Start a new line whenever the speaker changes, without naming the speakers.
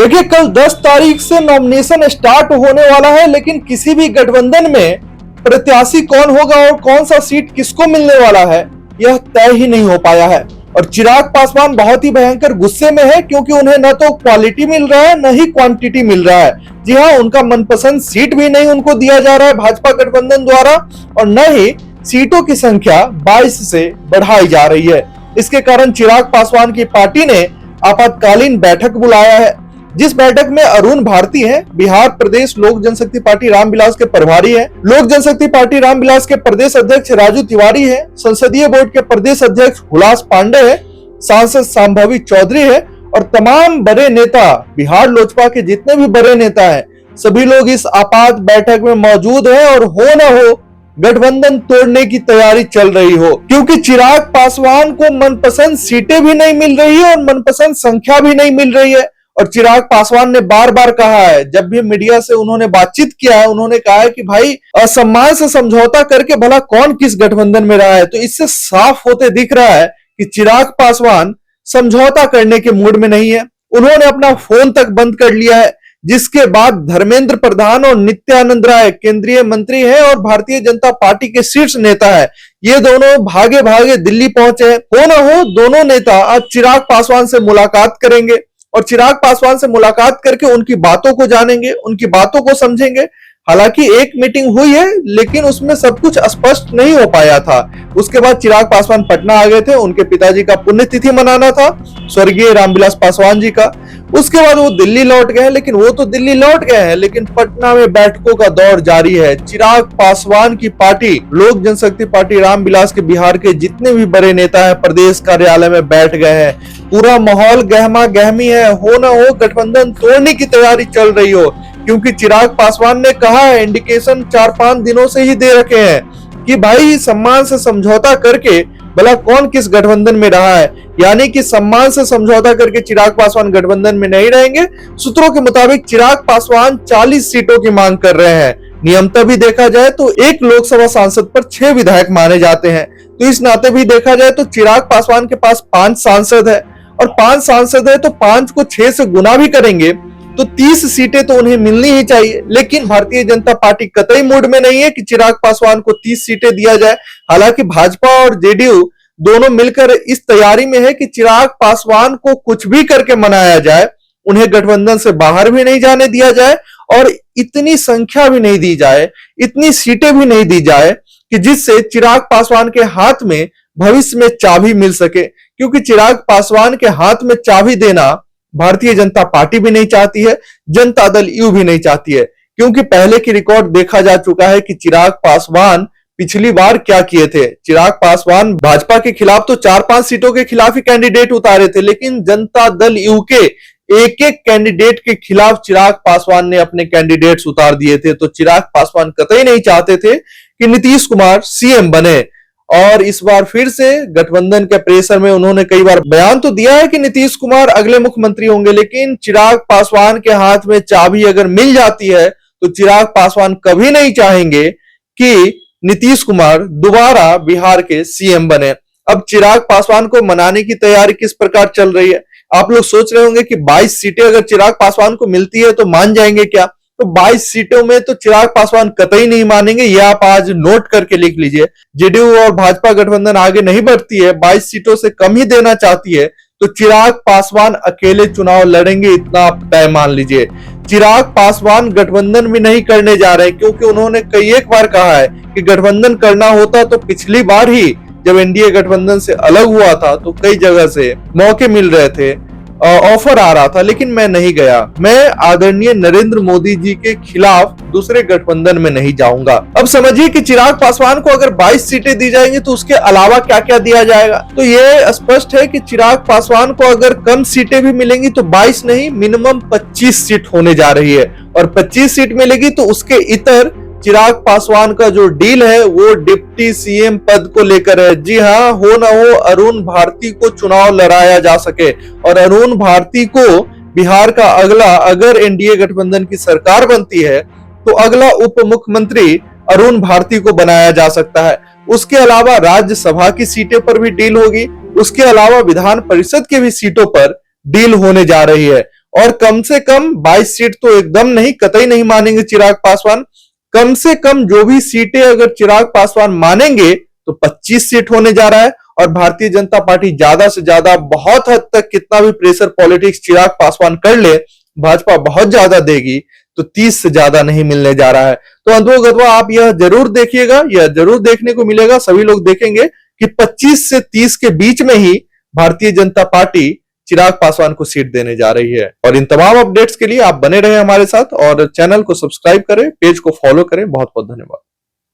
देखिए, कल 10 तारीख से नॉमिनेशन स्टार्ट होने वाला है, लेकिन किसी भी गठबंधन में प्रत्याशी कौन होगा और कौन सा सीट किसको मिलने वाला है, यह तय ही नहीं हो पाया है। और चिराग पासवान बहुत ही भयंकर गुस्से में है, क्योंकि उन्हें न तो क्वालिटी मिल रहा है न ही क्वांटिटी मिल रहा है। जी हाँ, उनका मनपसंद सीट भी नहीं उनको दिया जा रहा है भाजपा गठबंधन द्वारा, और न ही सीटों की संख्या 22 से बढ़ाई जा रही है। इसके कारण चिराग पासवान की पार्टी ने आपातकालीन बैठक बुलाया है, जिस बैठक में अरुण भारती हैं, बिहार प्रदेश लोक जनशक्ति पार्टी रामविलास के प्रभारी हैं, लोक जनशक्ति पार्टी रामविलास के प्रदेश अध्यक्ष राजू तिवारी हैं, संसदीय बोर्ड के प्रदेश अध्यक्ष हुलास पांडे हैं, सांसद संभवी चौधरी है और तमाम बड़े नेता, बिहार लोजपा के जितने भी बड़े नेता हैं, सभी लोग इस आपात बैठक में मौजूद हैं। और हो न हो गठबंधन तोड़ने की तैयारी चल रही हो, क्योंकि चिराग पासवान को मनपसंद सीटें भी नहीं मिल रही है और मनपसंद संख्या भी नहीं मिल रही है। और चिराग पासवान ने बार बार कहा है, जब भी मीडिया से उन्होंने बातचीत किया है, उन्होंने कहा है कि भाई असम्मान से समझौता करके भला कौन किस गठबंधन में रहा है। तो इससे साफ होते दिख रहा है कि चिराग पासवान समझौता करने के मूड में नहीं है। उन्होंने अपना फोन तक बंद कर लिया है, जिसके बाद धर्मेंद्र प्रधान और नित्यानंद राय केंद्रीय मंत्री हैं और भारतीय जनता पार्टी के शीर्ष नेता है, ये दोनों भागे भागे दिल्ली पहुंचे हैं। हो न हो दोनों नेता आज चिराग पासवान से मुलाकात करेंगे और चिराग पासवान से मुलाकात करके उनकी बातों को जानेंगे, उनकी बातों को समझेंगे। हालांकि एक मीटिंग हुई है, लेकिन उसमें सब कुछ स्पष्ट नहीं हो पाया था। उसके बाद चिराग पासवान पटना आ गए थे, उनके पिताजी का पुण्यतिथि मनाना था, स्वर्गीय रामविलास पासवान जी का। उसके बाद वो दिल्ली लौट गए, लेकिन वो तो दिल्ली लौट गए हैं, लेकिन पटना में बैठकों का दौर जारी है। चिराग पासवान की पार्टी लोक जनशक्ति पार्टी रामविलास के बिहार के जितने भी बड़े नेता हैं, प्रदेश कार्यालय में बैठ गए हैं। पूरा माहौल गहमा गहमी है। हो न हो गठबंधन तोड़ने की तैयारी चल रही हो, क्योंकि चिराग पासवान ने कहा है, इंडिकेशन 4-5 दिनों से ही दे रखे हैं कि भाई सम्मान से समझौता करके भला कौन किस गठबंधन में रहा है। यानी कि सम्मान से समझौता करके चिराग पासवान गठबंधन में नहीं रहेंगे। सूत्रों के मुताबिक चिराग पासवान 40 सीटों की मांग कर रहे हैं। नियमतः भी देखा जाए तो एक लोकसभा सांसद पर 6 विधायक माने जाते हैं, तो इस नाते भी देखा जाए तो चिराग पासवान के पास 5 सांसद है, और 5 सांसद है तो 5 को 6 से गुना भी करेंगे तो 30 सीटें तो उन्हें मिलनी ही चाहिए। लेकिन भारतीय जनता पार्टी कतई मूड में नहीं है कि चिराग पासवान को 30 सीटें दिया जाए। हालांकि भाजपा और जेडीयू दोनों मिलकर इस तैयारी में है कि चिराग पासवान को कुछ भी करके मनाया जाए, उन्हें गठबंधन से बाहर भी नहीं जाने दिया जाए और इतनी संख्या भी नहीं दी जाए, इतनी सीटें भी नहीं दी जाए कि जिससे चिराग पासवान के हाथ में भविष्य में चाबी मिल सके। क्योंकि चिराग पासवान के हाथ में चाबी देना भारतीय जनता पार्टी भी नहीं चाहती है, जनता दल यू भी नहीं चाहती है, क्योंकि पहले की रिकॉर्ड देखा जा चुका है कि चिराग पासवान पिछली बार क्या किए थे। चिराग पासवान भाजपा के खिलाफ तो 4-5 सीटों के खिलाफ ही कैंडिडेट उतारे थे, लेकिन जनता दल यू के एक एक कैंडिडेट के खिलाफ चिराग पासवान ने अपने कैंडिडेट्स उतार दिए थे। तो चिराग पासवान कतई नहीं चाहते थे कि नीतीश कुमार सीएम बने, और इस बार फिर से गठबंधन के प्रेशर में उन्होंने कई बार बयान तो दिया है कि नीतीश कुमार अगले मुख्यमंत्री होंगे, लेकिन चिराग पासवान के हाथ में चाबी अगर मिल जाती है तो चिराग पासवान कभी नहीं चाहेंगे कि नीतीश कुमार दोबारा बिहार के सीएम बने। अब चिराग पासवान को मनाने की तैयारी किस प्रकार चल रही है? आप लोग सोच रहे होंगे कि 22 सीटें अगर चिराग पासवान को मिलती है तो मान जाएंगे क्या? तो 22 सीटों में तो चिराग पासवान कतई नहीं मानेंगे, ये आप आज नोट करके लिख लीजिए। जेडीयू और भाजपा गठबंधन आगे नहीं बढ़ती है, 22 सीटों से कम ही देना चाहती है, तो चिराग पासवान अकेले चुनाव लड़ेंगे, इतना आप तय मान लीजिए। चिराग पासवान गठबंधन भी नहीं करने जा रहे, क्योंकि उन्होंने कई एक बार कहा है कि गठबंधन करना होता तो पिछली बार ही जब एनडीए गठबंधन से अलग हुआ था तो कई जगह से मौके मिल रहे थे, ऑफर आ रहा था, लेकिन मैं नहीं गया। मैं आदरणीय नरेंद्र मोदी जी के खिलाफ दूसरे गठबंधन में नहीं जाऊंगा। अब समझिए कि चिराग पासवान को अगर 22 सीटें दी जाएंगी तो उसके अलावा क्या क्या दिया जाएगा। तो ये स्पष्ट है कि चिराग पासवान को अगर कम सीटें भी मिलेंगी तो 22 नहीं, मिनिमम 25 सीट होने जा रही है, और 25 सीट मिलेगी तो उसके इतर चिराग पासवान का जो डील है वो डिप्टी सीएम पद को लेकर है। जी हाँ, हो न हो अरुण भारती को चुनाव लड़ाया जा सके, और अरुण भारती को बिहार का अगला, अगर एनडीए गठबंधन की सरकार बनती है तो अगला उप मुख्यमंत्री अरुण भारती को बनाया जा सकता है। उसके अलावा राज्यसभा की सीटें पर भी डील होगी, उसके अलावा विधान परिषद के भी सीटों पर डील होने जा रही है। और कम से कम 22 सीट तो एकदम नहीं, कतई नहीं मानेंगे चिराग पासवान। कम से कम जो भी सीटें अगर चिराग पासवान मानेंगे तो 25 सीट होने जा रहा है। और भारतीय जनता पार्टी ज्यादा से ज्यादा, बहुत हद तक कितना भी प्रेशर पॉलिटिक्स चिराग पासवान कर ले, भाजपा बहुत ज्यादा देगी, तो 30 से ज्यादा नहीं मिलने जा रहा है। तो अथवा आप यह जरूर देखिएगा, यह जरूर देखने को मिलेगा, सभी लोग देखेंगे कि 25 से 30 के बीच में ही भारतीय जनता पार्टी चिराग पासवान को सीट देने जा रही है। और इन तमाम अपडेट्स के लिए आप बने रहे हमारे साथ और चैनल को सब्सक्राइब करें, पेज को फॉलो करें। बहुत बहुत धन्यवाद।